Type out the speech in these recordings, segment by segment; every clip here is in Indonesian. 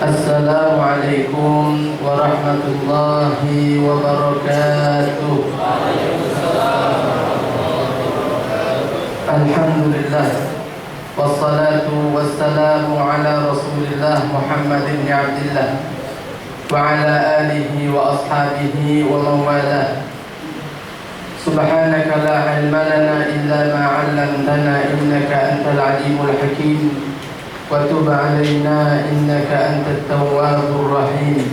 Assalamualaikum warahmatullahi wabarakatuh. Alhamdulillah, wassalatu wassalamu ala rasulillah Muhammad bin Abdillah wa ala alihi wa ashabihi wa mawalah. Subhanaka la ilma lana illa ma 'allamtana innaka antal alimul hakim. وتب علينا إنك أنت التواب الرحيم.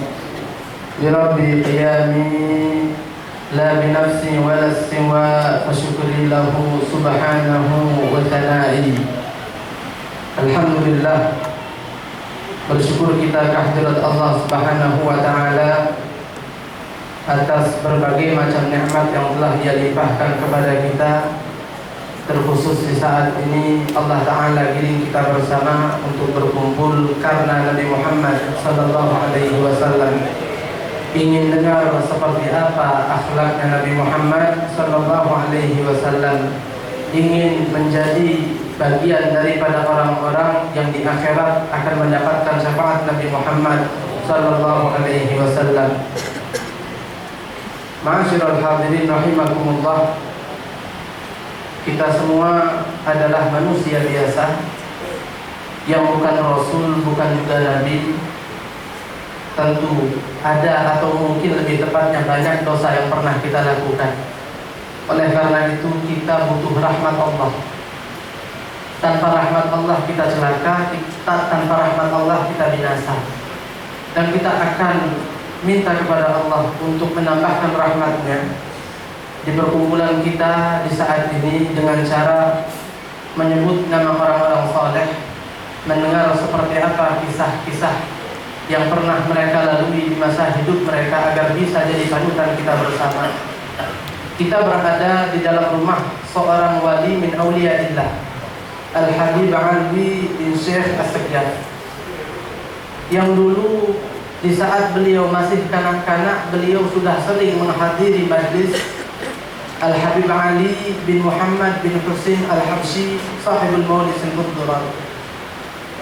بربي قيامي لا بنفسي ولا السوى فشكري له سبحانه وثنائي. Alhamdulillah, bersyukur kita kehadirat Allah Subhanahu wa Ta'ala atas berbagai macam nikmat yang telah Dia limpahkan kepada kita. Terkhusus di saat ini Allah Ta'ala giring kita bersama untuk berkumpul karena Nabi Muhammad Sallallahu Alaihi Wasallam ingin dengar seperti apa akhlaknya Nabi Muhammad Sallallahu Alaihi Wasallam, ingin menjadi bagian daripada orang-orang yang di akhirat akan mendapatkan syafaat Nabi Muhammad Sallallahu Alaihi Wasallam. Ma'asyiral hadirin rahimakumullah, kita semua adalah manusia biasa yang bukan Rasul, bukan juga Nabi. Tentu ada atau mungkin lebih tepatnya banyak dosa yang pernah kita lakukan. Oleh karena itu kita butuh rahmat Allah. Tanpa rahmat Allah kita celaka, tanpa rahmat Allah kita binasa. Dan kita akan minta kepada Allah untuk menambahkan rahmatnya di perkumpulan kita di saat ini dengan cara menyebut nama orang-orang saleh, mendengar seperti apa kisah-kisah yang pernah mereka lalui di masa hidup mereka agar bisa jadi panutan kita bersama. Kita berada di dalam rumah seorang wali min awliyaillah, Al-Habib Alwi bin Syekh As-Saggaf, yang dulu di saat beliau masih kanak-kanak beliau sudah sering menghadiri majlis Al-Habib Ali bin Muhammad bin Husain Al-Habsyi sahibul Maulid Al-Qudran.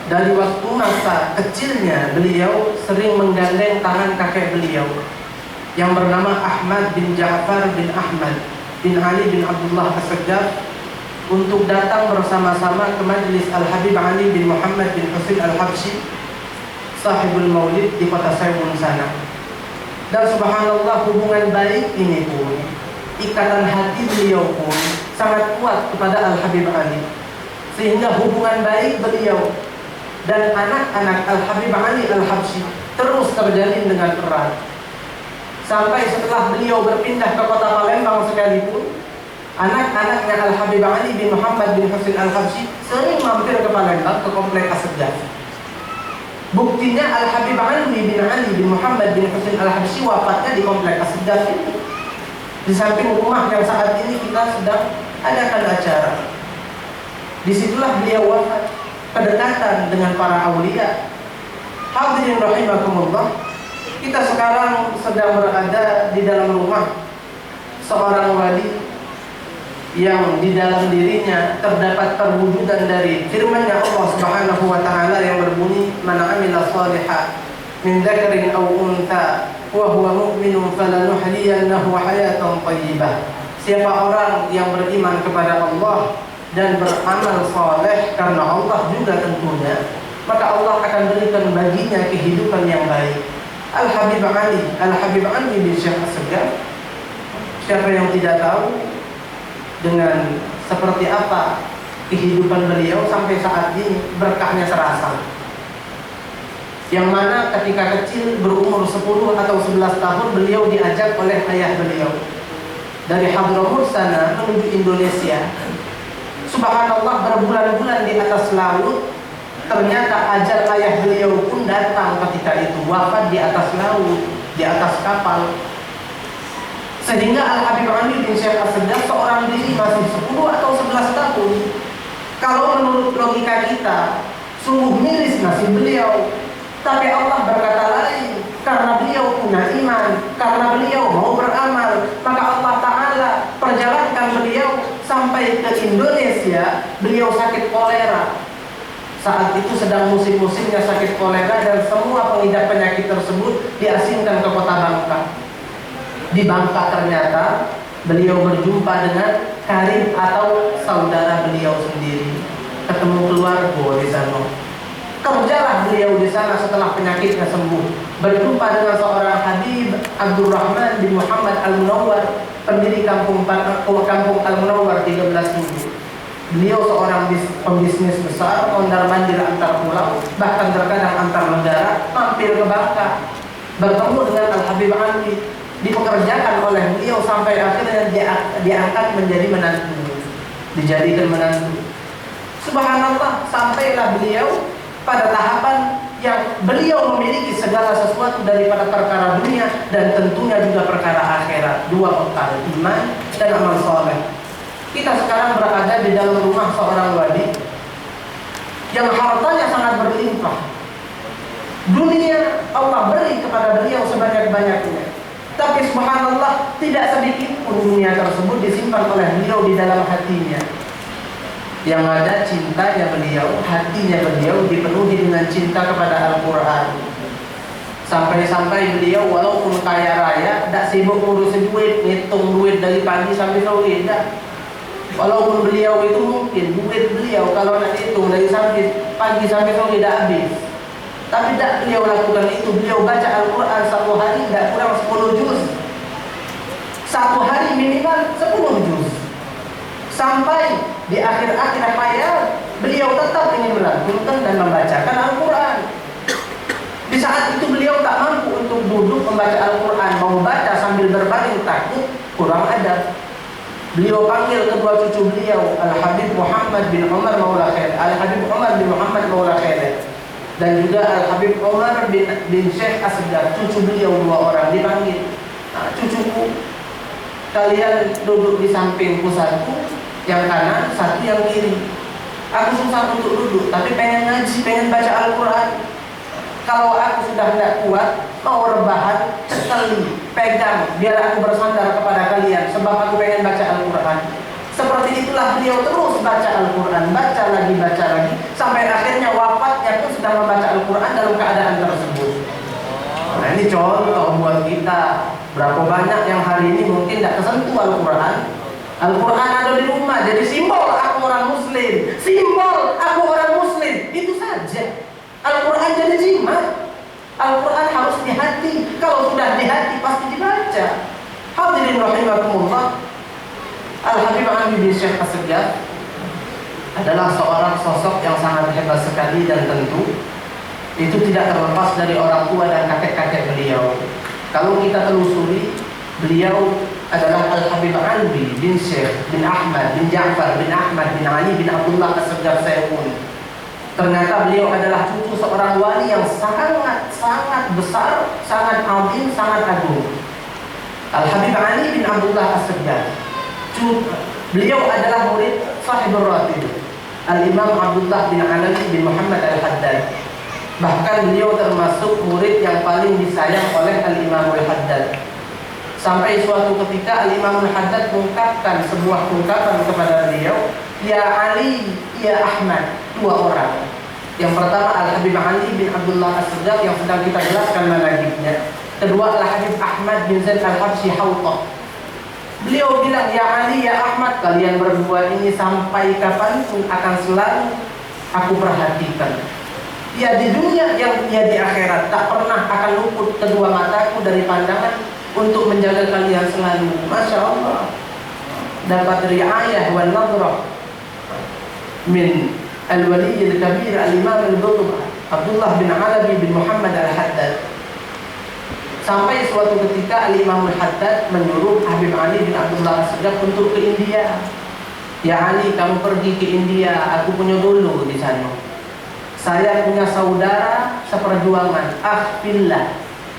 Dari waktu masa kecilnya beliau sering menggandeng tangan kakek beliau yang bernama Ahmad bin Ja'far bin Ahmad bin Ali bin Abdullah As-Saggaf untuk datang bersama-sama ke majlis Al-Habib Ali bin Muhammad bin Husain Al-Habsyi sahibul Maulid di kota Sayyun sana. Dan subhanallah, hubungan baik ini pun, ikatan hati beliau pun sangat kuat kepada Al-Habib Ali, sehingga hubungan baik beliau dan anak-anak Al-Habib Ali Al-Habsyi terus terjalin dengan erat. Sampai setelah beliau berpindah ke kota Palembang sekalipun, anak-anaknya Al-Habib Ali bin Muhammad bin Husain Al-Habsyi sering mampir ke Palembang, ke komplek As-Saggaf. Buktinya Al-Habib Ali bin Muhammad bin Husain Al-Habsyi wafatnya di komplek As-Saggaf ini, di samping rumah yang saat ini kita sedang adakan acara. Disitulah beliau wafat, kedekatan dengan para aulia. Hadirin rahimakumullah, kita sekarang sedang berada di dalam rumah seorang wali yang di dalam dirinya terdapat perwujudan dari firman-Nya Allah Subhanahu wa Ta'ala yang berbunyi, "Man 'amila shalihan min dzakarin aw untha wa huwa mu'minun falanuhyiyannahu hayatan thayyibah." Siapa orang yang beriman kepada Allah dan beramal saleh karena Allah juga tentunya, maka Allah akan berikan baginya kehidupan yang baik. Al-Habib Ali bin Syekh As-Saggaf, siapa yang tidak tahu dengan seperti apa kehidupan beliau sampai saat ini berkahnya terasa. Yang mana ketika kecil berumur 10 atau 11 tahun beliau diajak oleh ayah beliau dari Hadramut sana menuju Indonesia. Subhanallah, berbulan-bulan di atas laut. Ternyata ajal ayah beliau pun datang ketika itu, wafat di atas laut, di atas kapal. Sehingga Al-Habib Ali bin Syekh As-Saggaf seorang diri masih 10 atau 11 tahun. Kalau menurut logika kita, sungguh miris nasib beliau. Tapi Allah berkata lain, karena beliau punya iman, karena beliau mau beramal, maka Allah Ta'ala perjalankan beliau sampai ke Indonesia. Beliau sakit kolera. Saat itu sedang musim-musimnya sakit kolera dan semua pengidap penyakit tersebut diasingkan ke kota Bangka. Di Bangka ternyata beliau berjumpa dengan karib atau saudara beliau sendiri. Ketemu keluarga di sana. Kerjalah beliau di sana setelah penyakitnya sembuh. Berjumpa dengan seorang Habib Abdurrahman bin Muhammad Al-Munawwar, pendiri kampung Al-Munawwar 13 Beliau seorang pembisnis besar, mondar-mandir antar pulau, bahkan terkadang antar negara, mampir ke Bangka, bertemu dengan Al-Habib Ali, dipekerjakan oleh beliau sampai akhirnya diangkat menjadi menantu, dijadikan menantu. Subhanallah, sampailah beliau pada tahapan yang beliau memiliki segala sesuatu daripada perkara dunia dan tentunya juga perkara akhirat, dua perkara, iman dan amal soleh. Kita sekarang berada di dalam rumah seorang wali yang hartanya sangat berlimpah. Dunia Allah beri kepada beliau sebanyak-banyaknya, tapi subhanallah tidak sedikit pun dunia tersebut disimpan oleh beliau di dalam hatinya. Yang ada cintanya beliau, hatinya beliau dipenuhi dengan cinta kepada Al-Quran. Sampai-sampai beliau walaupun kaya raya, tidak sibuk ngurusin duit, ngitung duit dari pagi sampai sore, tidak. Walaupun beliau itu mungkin duit beliau kalau nak hitung dari pagi sampai sore tidak habis, tapi tidak beliau lakukan itu. Beliau baca Al-Quran satu hari tidak kurang 10 juz, satu hari minimal 10 juz. Sampai di akhir-akhir hayat beliau tetap ingin melantunkan dan membacakan Al-Quran. Di saat itu beliau tak mampu untuk duduk membaca Al-Quran, mau baca sambil berbaring takut kurang adab. Beliau panggil kedua cucu beliau, Al-Habib Muhammad bin Umar Maula Khair, Al-Habib Umar bin Muhammad Maula Khair, dan juga Al-Habib Umar bin Syekh Asgar, cucu beliau dua orang dipanggil. Nah, cucuku, kalian duduk di sampingku satu, yang kanan, satu yang kiri. Aku susah untuk duduk, tapi pengen ngaji, pengen baca Al-Quran. Kalau aku sudah tidak kuat, mau rebahan, sekali pegang, biar aku bersandar kepada kalian, sebab aku pengen baca Al-Quran. Seperti itulah beliau terus baca Al-Quran, baca lagi, sampai akhirnya wafatnya pun sudah membaca Al-Quran dalam keadaan tersebut. Nah, ini contoh buat kita. Berapa banyak yang hari ini mungkin tidak kesentuh Al-Quran. Al-Quran ada di rumah, jadi simbol aku orang Muslim, simbol aku orang Muslim, itu saja. Al-Quran jadi jimat. Al-Quran harus di hati. Kalau sudah di hati pasti dibaca. Hadirin rahimakumullah, Al-Habib Ali bin Syekh Asgar adalah seorang sosok yang sangat hebat sekali, dan tentu itu tidak terlepas dari orang tua dan kakek-kakek beliau. Kalau kita telusuri, beliau adalah Al-Habib Ali bin Syekh bin Ahmad bin Ja'far bin Ahmad bin Ali bin Abdullah Asgar Sayuni. Ternyata beliau adalah cucu seorang wali yang sangat besar, sangat azim, sangat agung. Al-Habib Ali bin Abdullah As-Saggar. Beliau adalah murid Sahibur Ratib, Al-Imam Abdullah bin Ali bin Muhammad Al-Haddad. Bahkan beliau termasuk murid yang paling disayang oleh Al-Imam Al-Haddad. Sampai suatu ketika Al-Imam Al-Haddad mengungkapkan sebuah ungkapan kepada beliau, "Ya Ali, ya Ahmad," dua orang. Yang pertama Al-Habib Ali bin Abdullah As-Saggar yang sedang kita jelaskan manhajnya. Kedua Al-Habib Ahmad bin Zaid Al-Habsyi Hawtah. Beliau bilang, "Ya Ali, ya Ahmad, kalian berdua ini sampai kapanpun akan selalu aku perhatikan. Ya di dunia yang ya di akhirat, tak pernah akan luput kedua mataku dari pandangan untuk menjaga kalian selalu." Masya Allah, dapat riayah wal nadrah min Al-Wali Al-Kabir Al-Imam Al-Qutb Abdullah bin Alawi bin Muhammad Al-Haddad. Sampai suatu ketika Al-Imam Al-Haddad menyuruh Habib Ali bin Abdullah As-Saggar untuk ke India. "Ya Ali, kamu pergi ke India, aku punya dulu di sana. Saya punya saudara seperjuangan, fillah.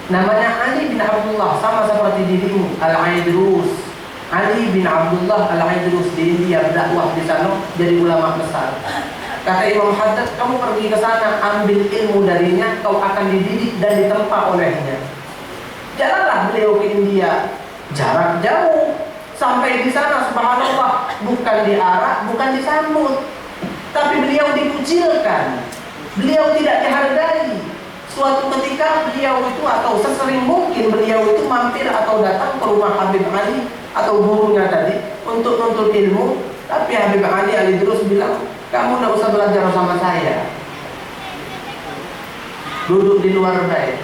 Namanya Ali bin Abdullah, sama seperti dirimu, Al-Aidrus. Ali bin Abdullah Al-Aidrus di India berdakwah di sana, jadi ulama besar." Kata Imam Haddad, "Kamu pergi ke sana, ambil ilmu darinya, kau akan dididik dan ditempa olehnya." Jalanlah beliau ke India, jarak jauh. Sampai di sana subhanallah, bukan diarak, bukan disambut, tapi beliau dikucilkan. Beliau tidak dihargai. Suatu ketika beliau itu atau sesering mungkin beliau itu mampir atau datang ke rumah Habib Ali atau gurunya tadi untuk nuntut ilmu. Tapi Habib Ali terus bilang, kamu tidak usah belajar sama saya, duduk di luar baik.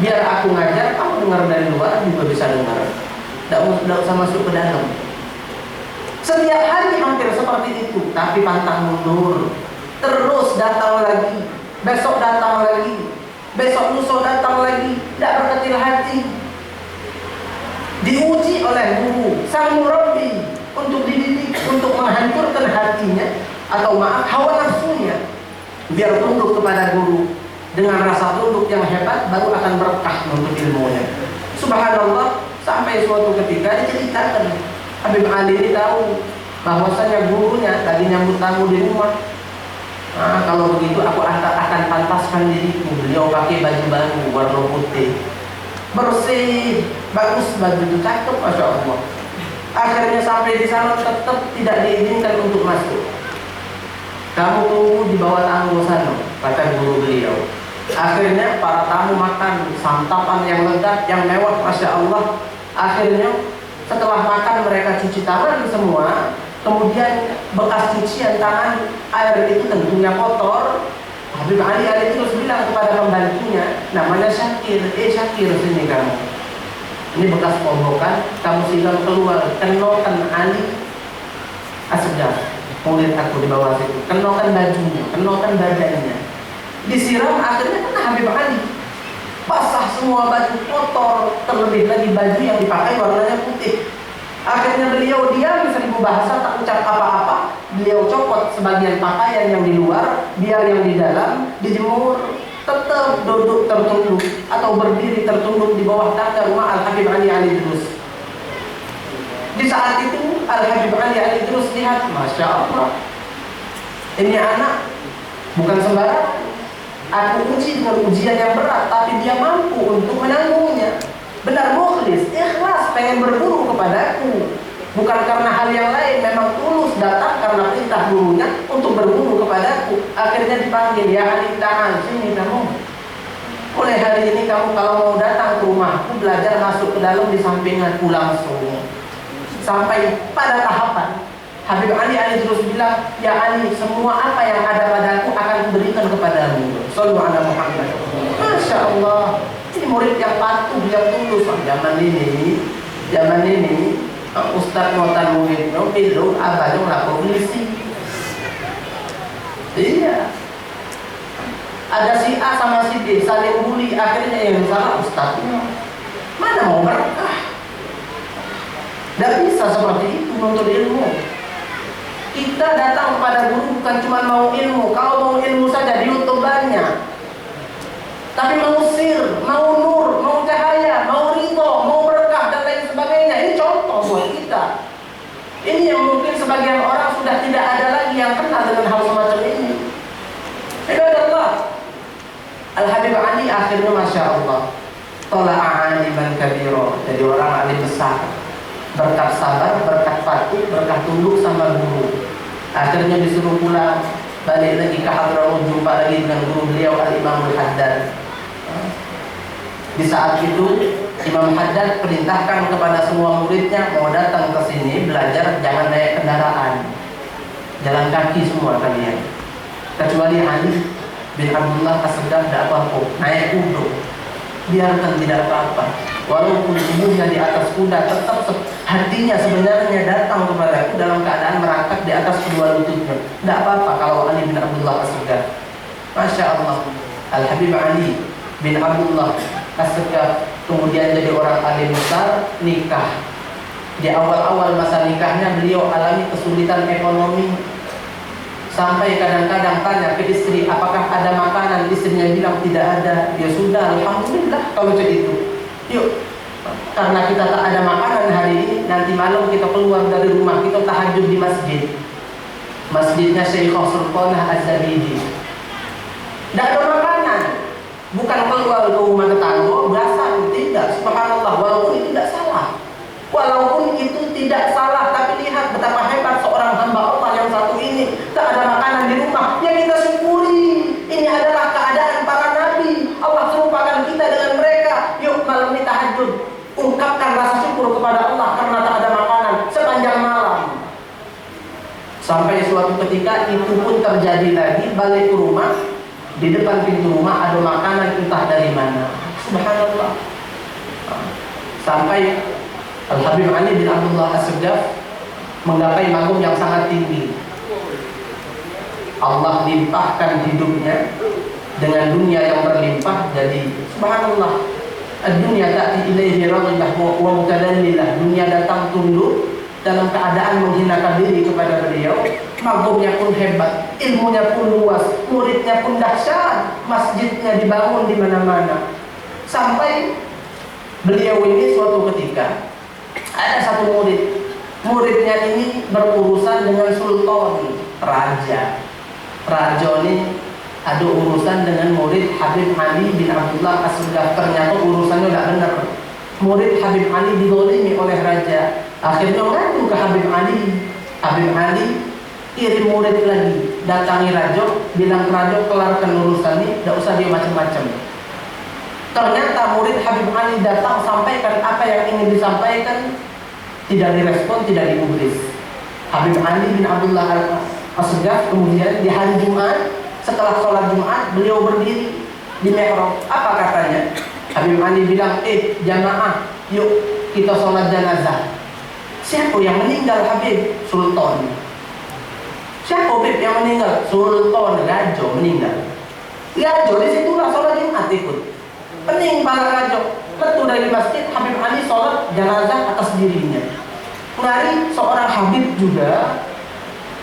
Biar aku ngajar, kamu dengar dari luar juga bisa dengar. Tidak usah masuk ke dalam. Setiap hari hampir seperti itu, tapi pantang mundur. Terus datang lagi, besok datang lagi, besok lusa datang lagi, tidak berkecil hati. Diuji oleh guru, sang murabbi, untuk dididik, untuk menghancurkan hatinya atau hawa nafsunya, biar tunduk kepada guru. Dengan rasa tunduk yang hebat, baru akan berkah untuk ilmunya. Subhanallah, sampai suatu ketika diceritakan Habib Ali ini tahu bahwasanya gurunya lagi nyambut tamu di rumah. Nah, kalau begitu aku akan pantaskan diriku. Beliau pakai baju baru warna putih, bersih, bagus, baju itu cakep, masya Allah. Akhirnya sampai di sana tetap tidak diizinkan untuk masuk. Kamu tunggu di bawah tangga sana, kata guru beliau. Akhirnya para tamu makan santapan yang lezat, yang mewah, masya Allah. Akhirnya setelah makan mereka cuci tangan semua. Kemudian bekas cucian tangan, air itu tentunya kotor. Habib Ali terus bilang kepada pembantunya, namanya Syakir, Syakir, sini kamu. Ini bekas pombokan, kamu silam keluar, kenokan Ali Asgaf, murid aku di bawah situ, kenokan bajunya, kenokan badannya, disiram. Akhirnya kena Habib Ali, basah semua baju, kotor, terlebih lagi baju yang dipakai warnanya putih. Akhirnya beliau diam 1000 bahasa, tak ucap apa-apa. Beliau copot sebagian pakaian yang di luar, biar yang di dalam dijemur. Tetap duduk tertunduk atau berdiri tertunduk di bawah tangga rumah Al-Habib Ali terus. Di saat itu Al-Habib Ali terus lihat, masya Allah, ini anak bukan sembarang. Aku uji dengan ujian yang berat, tapi dia mampu untuk menanggungnya. Benar mukhlis, ikhlas, pengen berburu kepadaku, bukan karena hal yang lain, memang tulus datang karena perintah gurunya untuk berburu kepadaku. Akhirnya dipanggil, ya Ali, tangan sini kamu. Mulai hari ini kamu kalau mau datang ke rumahku, belajar masuk ke dalam di sampinganku langsung. Sampai pada tahapan Habib Ali terus bilang, ya Ali, semua apa yang ada padaku akan kuberikan kepadamu. Sallu ala Muhammad. Masya Allah, ini murid yang patuh, yang tulus. Zaman ini Ustaz ngotan muridnya, pilu abadnya lapor polisi. Iya, ada si A sama si B saling bully, akhirnya yang salah ustaznya. Mana mau berkah? Tidak bisa seperti itu menuntut ilmu. Kita datang kepada guru bukan cuma mau ilmu. Kalau mau ilmu saja di YouTube banyak, tapi mau sir, mau nur, mau cahaya, mau ridho, mau berkah dan lain sebagainya. Ini contoh buat kita. Ini yang mungkin sebagian orang sudah tidak ada lagi yang kenal dengan hal semacam ini. Ibadallah, Al-Habib Ali akhirnya masya Allah, tola'a aliman kabiro, jadi orang alim besar, berkat sabar, berkat patuh, berkat tunduk sama guru. Akhirnya disuruh pulang, balik lagi ke Hadramaut, jumpa lagi dengan guru beliau Al-Imam Al-Haddad. Di saat itu Imam Haddad perintahkan kepada semua muridnya, mau datang ke sini belajar jangan naik kendaraan, jalan kaki semua kalian, kecuali Ali bin Abdullah As-Segaf tidak apa-apa, naik kuda, biarkan tidak apa-apa. Walaupun tubuhnya di atas kuda, tetap hatinya sebenarnya datang kepadaku dalam keadaan merangkak di atas kedua lututnya. Tidak apa-apa kalau Ali bin Abdullah As-Segaf. Masya Allah, Al-Habib Ali bin Abdullah As-Segaf kemudian jadi orang alim besar, nikah. Di awal-awal masa nikahnya beliau alami kesulitan ekonomi, sampai kadang-kadang tanya ke istri apakah ada makanan. Istrinya bilang tidak ada. Ya sudah, alhamdulillah kalau begitu. Yuk, karena kita tak ada makanan hari ini, nanti malam kita keluar dari rumah, kita tahajud di masjid. Masjidnya Syekhah Sultanah Az-Zabidi. Tidak ada makanan, bukan keluar ke rumah tetangga, berasal, tidak. Subhanallah, walaupun itu tidak salah. Walaupun itu tidak salah, tapi lihat betapa hebat seorang hamba Allah yang satu ini. Tak ada makanan di rumah, ya kita syukuri. Sampai suatu ketika itu pun terjadi lagi, balik ke rumah, di depan pintu rumah ada makanan entah dari mana. Subhanallah. Sampai Al-Habib Ali bin Abdullah As-Segaf menggapai maqam yang sangat tinggi. Allah limpahkan hidupnya dengan dunia yang berlimpah. Jadi subhanallah, dunia ta'ti ilaihi radhiyah wa mutadallilah. Dunia datang tunduk dalam keadaan menghinakan diri kepada beliau. Maqamnya pun hebat, ilmunya pun luas, muridnya pun dahsyat, masjidnya dibangun di mana-mana. Sampai beliau ini suatu ketika ada satu muridnya ini berurusan dengan sultan, raja ini ada urusan dengan murid Habib Ali bin Abdullah As-Segaf. Ternyata urusannya tidak benar. Murid Habib Ali didolimi oleh raja. Akhirnya ngadu ke Habib Ali. Habib Ali kirim murid lagi, datangi raja, bilang ke raja kelarkan urusan ini, tidak usah dia macam-macam. Ternyata murid Habib Ali datang, sampaikan apa yang ingin disampaikan, tidak direspon, tidak digubris. Habib Ali bin Abdullah As-Segaf kemudian di hari Jumat, setelah sholat Jumat, beliau berdiri di mihrab. Apa katanya? Habib Ali bilang, jamaah, yuk kita sholat jenazah. Siapa yang meninggal Habib? Sultan. Siapa Habib yang meninggal? Sultan, raja meninggal. Raja disitulah sholat Jumat ikut. Pening para raja. Letu dari masjid, Habib Ali sholat jenazah atas dirinya. Ngari seorang Habib juga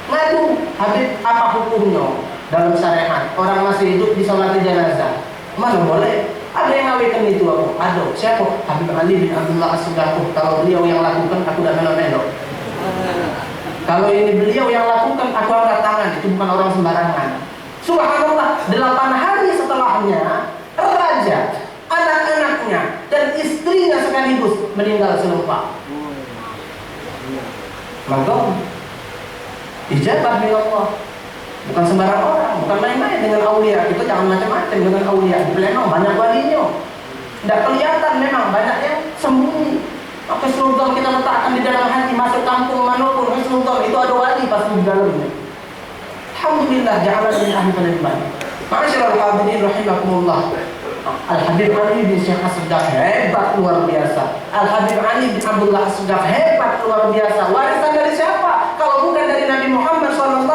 ngadu, Habib apa hukumnya dalam syariat orang masih hidup disolati jenazah? Mana boleh? Ada yang ngawikan itu aku? Ada. Siapa? Habib Ali bin Abdullah As-Segaf. Kalau beliau yang lakukan, aku tidak melo-melo. Kalau ini beliau yang lakukan, aku angkat tangan. Itu bukan orang sembarangan. Subhanallah, 8 hari setelahnya raja, anak-anaknya dan istrinya sekaligus meninggal selupa. Maka ijabah dari Allah. Bukan sembarang orang, bukan main-main dengan aulia. Kita jangan macam-macam dengan aulia. Memang banyak walinya, tidak kelihatan, memang banyak yang sembunyi. Maka sultan kita letakkan di dalam hati, masuk kampung manapun, sultan itu ada wali pasti di dalamnya. Alhamdulillah, ja'ala min ahli al-iman. Ma'asyiral hadirin rahimakumullah. Al-Habib Ali bin Syekh As-Segaf hebat luar biasa. Al-Habib Ali bin Abdullah As-Segaf hebat luar biasa. Warisan dari siapa? Kalau bukan dari Nabi Muhammad SAW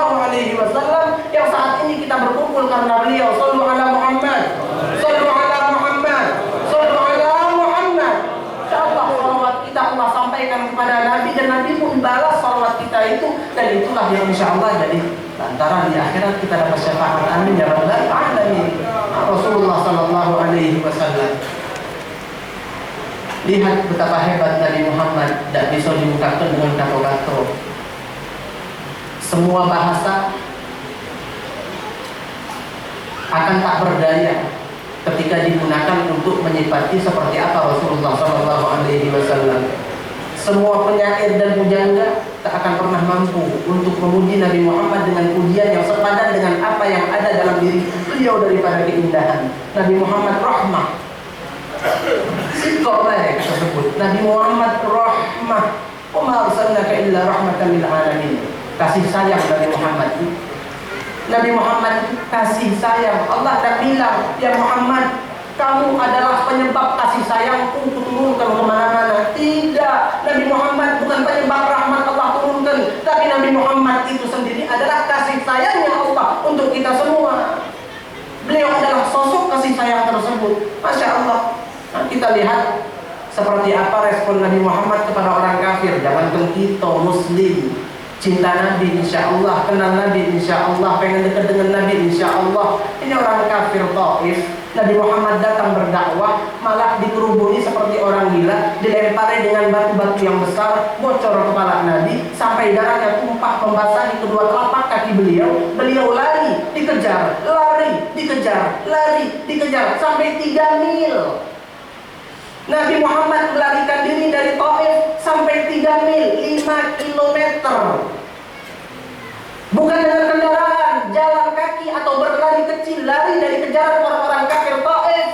yang saat ini kita berkumpul karena beliau. Sallu ala Muhammad, sallu ala Muhammad, sallu ala Muhammad. Insyaallah salawat kita Allah sampaikan kepada Nabi dan Nabi pun balas salawat kita itu, dan itulah yang insyaallah jadi lantaran di akhirat kita dapat syafaat. Amin ya rabbal alamin. Rasulullah sallallahu alaihi wasallam. Lihat betapa hebat Nabi Muhammad, tidak bisa diungkapkan dengan kata-kata. Semua bahasa akan tak berdaya ketika digunakan untuk menyifati seperti apa Rasulullah sallallahu alaihi wasallam. Semua penyair dan pujangga tak akan pernah mampu untuk memuji Nabi Muhammad dengan pujian yang sepadan dengan apa yang ada dalam diri beliau daripada keindahan. Nabi Muhammad rahmah. Sikor lah tersebut. Nabi Muhammad rahmah. Wa ma arsalnaka illa rahmatan lil alamin. Kasih sayang Nabi Muhammad. Nabi Muhammad kasih sayang. Allah tak bilang, ya Muhammad, kamu adalah penyebab kasih sayangku turunkan kemana-mana. Tidak, Nabi Muhammad bukan penyebab rahmat Allah turunkan, tapi Nabi Muhammad itu sendiri adalah kasih sayangnya Allah untuk kita semua. Beliau adalah sosok kasih sayang tersebut. Masya Allah. Nah, kita lihat seperti apa respon Nabi Muhammad kepada orang kafir. Jangankan kita Muslim, cinta Nabi insya Allah, kenal Nabi insya Allah, pengen dekat dengan Nabi insya Allah. Ini orang kafir Taif, Nabi Muhammad datang berdakwah, malah dikerubuni seperti orang gila, dilempari dengan batu-batu yang besar, bocor kepala Nabi, sampai darahnya tumpah membasahi kedua telapak kaki beliau. Beliau lari, dikejar, lari, dikejar, lari, dikejar, sampai 3 mil. Nabi Muhammad melarikan diri dari Taif sampai 3 mil, 5 kilometer. Bukan dengan kendaraan, jalan kaki atau berlari kecil, lari dari kejaran orang-orang kafir Taif.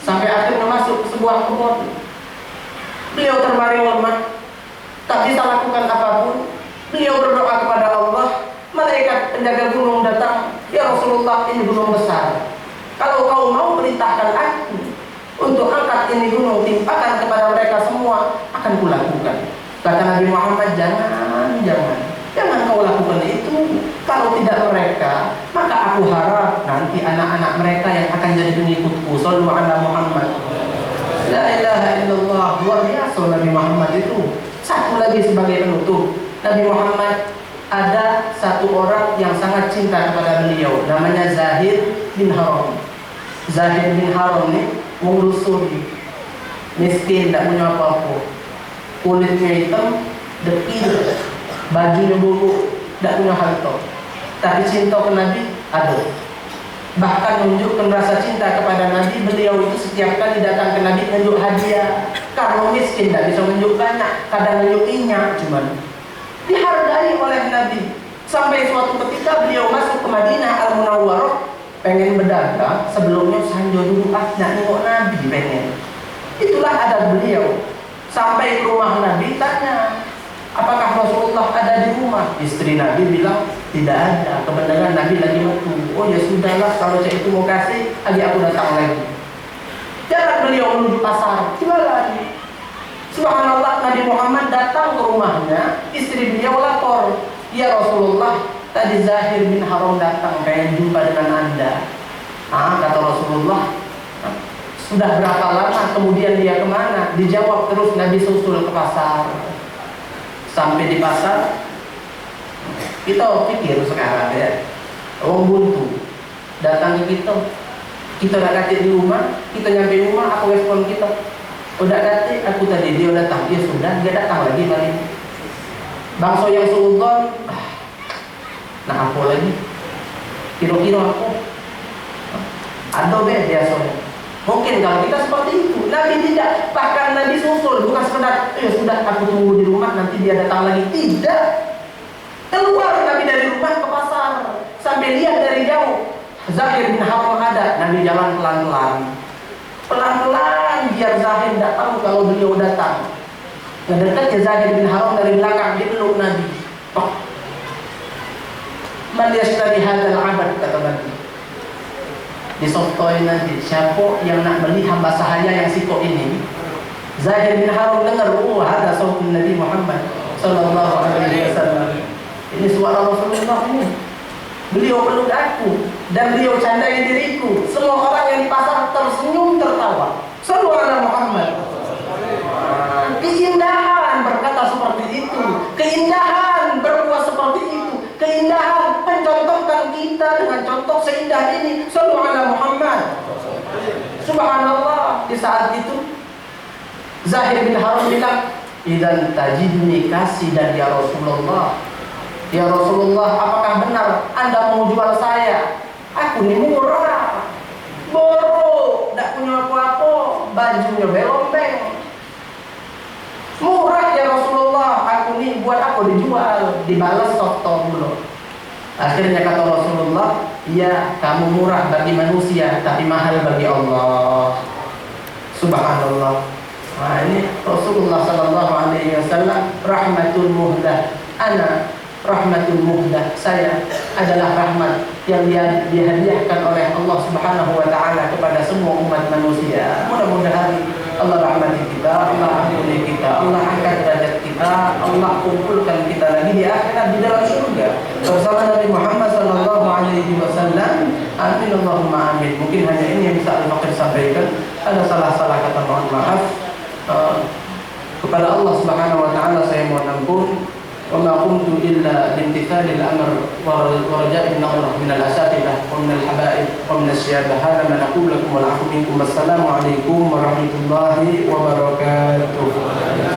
Sampai akhirnya masuk ke sebuah kebun. Beliau terbaring lemah, tak bisa lakukan apapun. Beliau berdoa kepada Allah, malaikat penjaga gunung datang, ya Rasulullah, ini gunung besar. Kalau kau mau perintahkan aku untuk angkat ini gunung, timpakan kepada mereka semua, akan kulakukan. Kata Nabi Muhammad, jangan kau lakukan itu. Kalau tidak mereka, maka aku harap nanti anak-anak mereka yang akan jadi pengikutku. Shallu ala Muhammad. La ilaha illallah. Luar biasa Nabi Muhammad itu. Satu lagi sebagai penutup, Nabi Muhammad ada satu orang yang sangat cinta kepada beliau, namanya Zahir bin Haram. Zahir bin Haram ini ngurusun, miskin, tidak punya apa-apa, kulitnya hitam, dekil, bajunya buruk, tidak punya harta, tapi cinta ke Nabi ada. Bahkan menunjukkan rasa cinta kepada Nabi. Beliau itu setiap kali datang ke Nabi menunjuk hadiah. Karena miskin tidak bisa menunjuk banyak, kadang menunjuk minyak, cuman dihargai oleh Nabi. Sampai suatu ketika beliau masuk ke Madinah Al-Munawwarah, pengen berdagang, sebelumnya sanjo dulu nak nengok Nabi pengen. Itulah adab beliau. Sampai ke rumah Nabi, tanya, apakah Rasulullah ada di rumah? Istri Nabi bilang, tidak ada. Kebenaran Nabi lagi metu. Oh ya sudahlah, kalau saya itu mau kasih, lagi aku datang lagi. Jalan beliau menuju pasar, jualan. Subhanallah, Nabi Muhammad datang ke rumahnya, istri beliau lapor, ya Rasulullah, tadi Zahir bin Haram datang, pengen jumpa dengan Anda. Kata Rasulullah, sudah berapa lama, kemudian dia kemana? Dijawab terus, Nabi susul ke pasar. Sampai di pasar, kita pikir sekarang ya, orang buntu datang ke kita udah kata di rumah, kita nyampe rumah, aku respon kita, udah kata aku tadi, dia datang, ya sudah, dia datang lagi paling. Bangsa yang sultan, nah apa lagi? Kira-kira aku ada biasanya. Mungkin kalau kita seperti itu, Nabi tidak. Bahkan Nabi susul, bukan sekedar sudah aku tunggu di rumah, nanti dia datang lagi. Tidak. Keluar Nabi dari rumah ke pasar, sampai lihat dari jauh Zahir bin Haram ada. Nabi jalan pelan-pelan biar Zahir tidak tahu kalau beliau datang. Ngedekat ya Zahir bin Haram dari belakang, dia peluk Nabi. Man yashtari hadzal abad, kata Nabi. Disoftoi Nabi, siapa yang nak beli hamba sahaya yang sikok ini? Zahir bin Haram dengar, ada sautun Nabi Muhammad sallallahu alaihi wasallam. Ini suara Rasulullah ini. Beliau peluk aku dan beliau candai diriku. Semua orang yang di pasar tersenyum tertawa. Sallallahu alaihi Muhammad. Keindahan berkata seperti itu, keindahan berbuat seperti itu, keindahan mencontohkan kita dengan contoh seindah ini. Sallallahu alaihi Muhammad. Subhanallah. Di saat itu Zahir bin Haram bilang, "Idzan tajidni kasidan ya Rasulullah." Ya Rasulullah, apakah benar Anda mau jual saya? Aku ini murah, borok, tidak punya apa-apa, bajunya belombeng. Murah ya Rasulullah, aku ini buat aku dijual, dibalas soto dulu. Akhirnya kata Rasulullah, ya kamu murah bagi manusia, tapi mahal bagi Allah. Subhanallah. Nah ini Rasulullah Sallallahu Alaihi Wasallam rahmatul muhdah. Ana rahmatul muhdah, saya adalah rahmat yang dihadiahkan oleh Allah Subhanahu wa taala kepada semua umat manusia. Mudah-mudahan Allah rahmati kita, Allah ampuni kita, Allah angkat derajat kita, Allah kumpulkan kita lagi di akhirat di dalam surga bersama Nabi Muhammad sallallahu alaihi wasallam. Amin Allahumma amin. Mungkin hanya ini yang bisa Al-Fakir sampaikan. Ada salah-salah kata, mohon maaf. Kepada Allah Subhanahu wa taala saya mohon ampun. وما قمت إلا بامتثال الأمر ورجاء النظر من الأساتذة ومن الحبائب ومن السيادة. هذا ما نقول لكم والعفو منكم. والسلام عليكم ورحمة الله وبركاته.